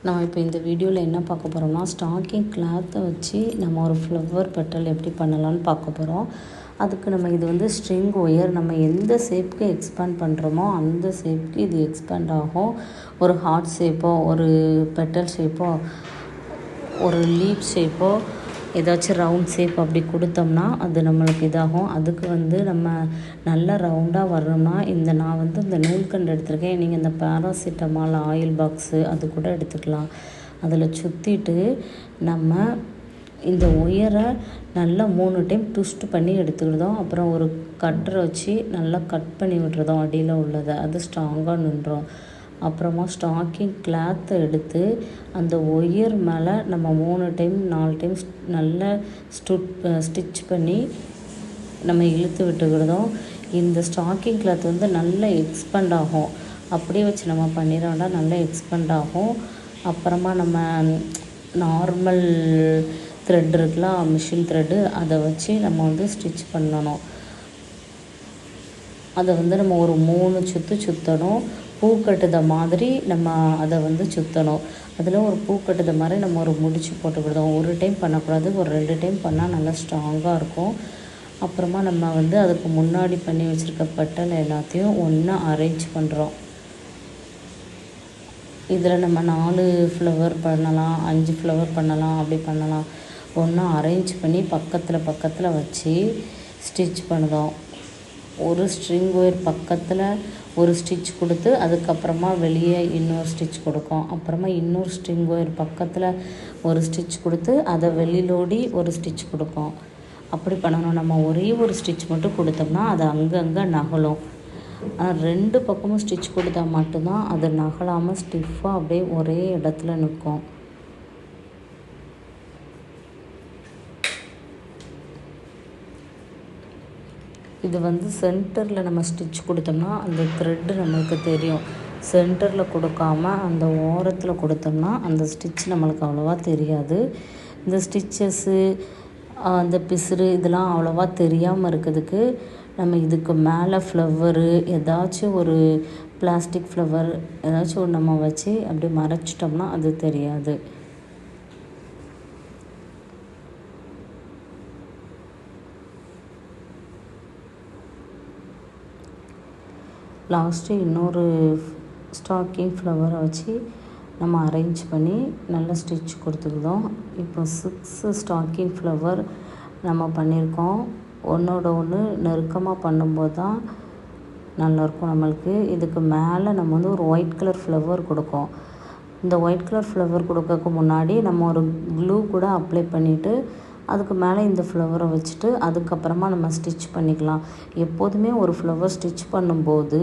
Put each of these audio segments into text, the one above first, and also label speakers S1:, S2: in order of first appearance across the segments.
S1: நான் இப்போ இந்த வீடியோவில் என்ன பார்க்க போகிறோம்னா, ஸ்டாக்கிங் கிளாத்தை வச்சு நம்ம ஒரு ஃப்ளவர் பெட்டல் எப்படி பண்ணலான்னு பார்க்க போகிறோம். அதுக்கு நம்ம இது வந்து ஸ்ட்ரிங் ஒயர், நம்ம எந்த ஷேப்புக்கு எக்ஸ்பேண்ட் பண்ணுறோமோ அந்த ஷேப்புக்கு இது எக்ஸ்பேண்ட் ஆகும். ஒரு ஹார்ட் ஷேப்போ, ஒரு பெட்டல் ஷேப்போ, ஒரு லீப் ஷேப்போ, ஏதாச்சும் ரவுண்ட் ஷேப் அப்படி கொடுத்தோம்னா அது நம்மளுக்கு இதாகும். அதுக்கு வந்து நம்ம நல்லா ரவுண்டாக வரணும்னா நான் வந்து இந்த நூல்கண்டு எடுத்திருக்கேன். நீங்கள் இந்த பேராசிட்டமால் ஆயில் பாக்ஸு அது கூட எடுத்துக்கலாம். அதில் சுற்றிட்டு நம்ம இந்த ஒயரை நல்லா 3 டைம் ட்விஸ்ட் பண்ணி எடுத்துக்கிட்டோம். அப்புறம் ஒரு கட்டரை வச்சு நல்லா கட் பண்ணி விட்டுறதோம் அடியில் உள்ளதை, அது ஸ்ட்ராங்காக நின்றோம். அப்புறமா ஸ்டாக்கிங் கிளாத்தை எடுத்து அந்த ஒயர் மேலே நம்ம 3 டைம் 4 டைம் நல்லா ஸ்டிச் பண்ணி நம்ம இழுத்து விட்டுக்கிடுதோம். இந்த ஸ்டாக்கிங் கிளாத் வந்து நல்லா எக்ஸ்பேண்ட் ஆகும். அப்படியே வச்சு நம்ம பண்ணிட வேண்டாம், நல்லா எக்ஸ்பேண்ட் ஆகும். அப்புறமா நம்ம நார்மல் த்ரெட் இருக்குல்ல, மிஷின் த்ரெட்டு, அதை வச்சு நம்ம வந்து ஸ்டிச் பண்ணணும். அதை வந்து நம்ம ஒரு 3 சுற்று சுற்றணும். பூ கட்டுத மாதிரி நம்ம அதை வந்து சுற்றணும். அதில் ஒரு பூ கட்டுத மாதிரி நம்ம ஒரு முடிச்சு போட்டுக்கிடுதோம். ஒரு டைம் பண்ணக்கூடாது, ஒரு 2 டைம் பண்ணால் நல்லா ஸ்ட்ராங்காக இருக்கும். அப்புறமா நம்ம வந்து அதுக்கு முன்னாடி பண்ணி வச்சுருக்க பெட்டல் எல்லாத்தையும் ஒன்றா அரேஞ்ச் பண்ணுறோம். இதில் நம்ம 4 ஃப்ளவர் பண்ணலாம், 5 ஃப்ளவர் பண்ணலாம், அப்படி பண்ணலாம். ஒன்றா அரேஞ்ச் பண்ணி பக்கத்தில் வச்சு ஸ்டிச் பண்ணுதோம். ஒரு ஸ்ட்ரிங் ஒயர் பக்கத்தில் ஒரு ஸ்டிச் கொடுத்து அதுக்கப்புறமா வெளியே இன்னொரு ஸ்டிச் கொடுக்கும். அப்புறமா இன்னொரு ஸ்ட்ரிங் ஒயர் பக்கத்தில் ஒரு ஸ்டிச் கொடுத்து அதை வெளியிலோடி ஒரு ஸ்டிச் கொடுக்கும். அப்படி பண்ணணும். நம்ம ஒரே ஒரு ஸ்டிச் மட்டும் கொடுத்தோம்னா அது அங்கங்கே நகலும். ஆனால் 2 பக்கமும் ஸ்டிச் கொடுத்தா மட்டும்தான் அது நகலாமல் ஸ்டிஃபாக அப்படியே ஒரே இடத்துல நிற்கும். இது வந்து சென்டரில் நம்ம ஸ்டிச் கொடுத்தோம்னா அந்த த்ரெட்டு நம்மளுக்கு தெரியும். சென்டரில் கொடுக்காம அந்த ஓரத்தில் கொடுத்தோம்னா அந்த ஸ்டிச் நம்மளுக்கு அவ்வளோவா தெரியாது. இந்த ஸ்டிச்சஸ்ஸு, அந்த பிசுறு இதெல்லாம் அவ்வளோவா தெரியாமல் இருக்கிறதுக்கு நம்ம இதுக்கு மேலே ஃப்ளவரு, ஏதாச்சும் ஒரு பிளாஸ்டிக் ஃப்ளவர் ஏதாச்சும் ஒன்று நம்ம வச்சு அப்படி மறைச்சிட்டோம்னா அது தெரியாது. லாஸ்ட்டு இன்னொரு ஸ்டாக்கிங் ஃப்ளவரை வச்சு நம்ம அரேஞ்ச் பண்ணி நல்லா ஸ்டிச் கொடுத்துக்கிட்டோம். இப்போ 6 ஸ்டாக்கிங் ஃப்ளவர் நம்ம பண்ணியிருக்கோம். ஒன்றோட ஒன்று நெருக்கமாக பண்ணும்போது தான் நல்லாயிருக்கும் நம்மளுக்கு. இதுக்கு மேலே நம்ம வந்து ஒரு ஒயிட் கலர் ஃப்ளவர் கொடுக்கும். இந்த ஒயிட் கலர் ஃப்ளவர் கொடுக்கறதுக்கு முன்னாடி நம்ம ஒரு க்ளூ கூட அப்ளை பண்ணிவிட்டு அதுக்கு மேலே இந்த ஃப்ளவரை வச்சுட்டு அதுக்கப்புறமா நம்ம ஸ்டிச் பண்ணிக்கலாம். எப்போதுமே ஒரு ஃப்ளவர் ஸ்டிச் பண்ணும்போது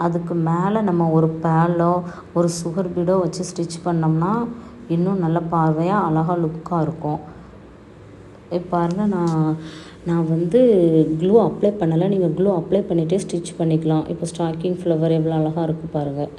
S1: அதுக்கு மேலே நம்ம ஒரு பேலோ ஒரு சுகர் பீடோ வச்சு ஸ்டிச் பண்ணோம்னா இன்னும் நல்ல பார்வையாக அழகாக லுக்காக இருக்கும். பாருங்கள், நான் வந்து க்ளூ அப்ளை பண்ணலை. நீங்கள் க்ளூ அப்ளை பண்ணிவிட்டே ஸ்டிச் பண்ணிக்கலாம். இப்போ ஸ்டாக்கிங் ஃப்ளவர் எவ்வளோ அழகாக இருக்குது பாருங்கள்.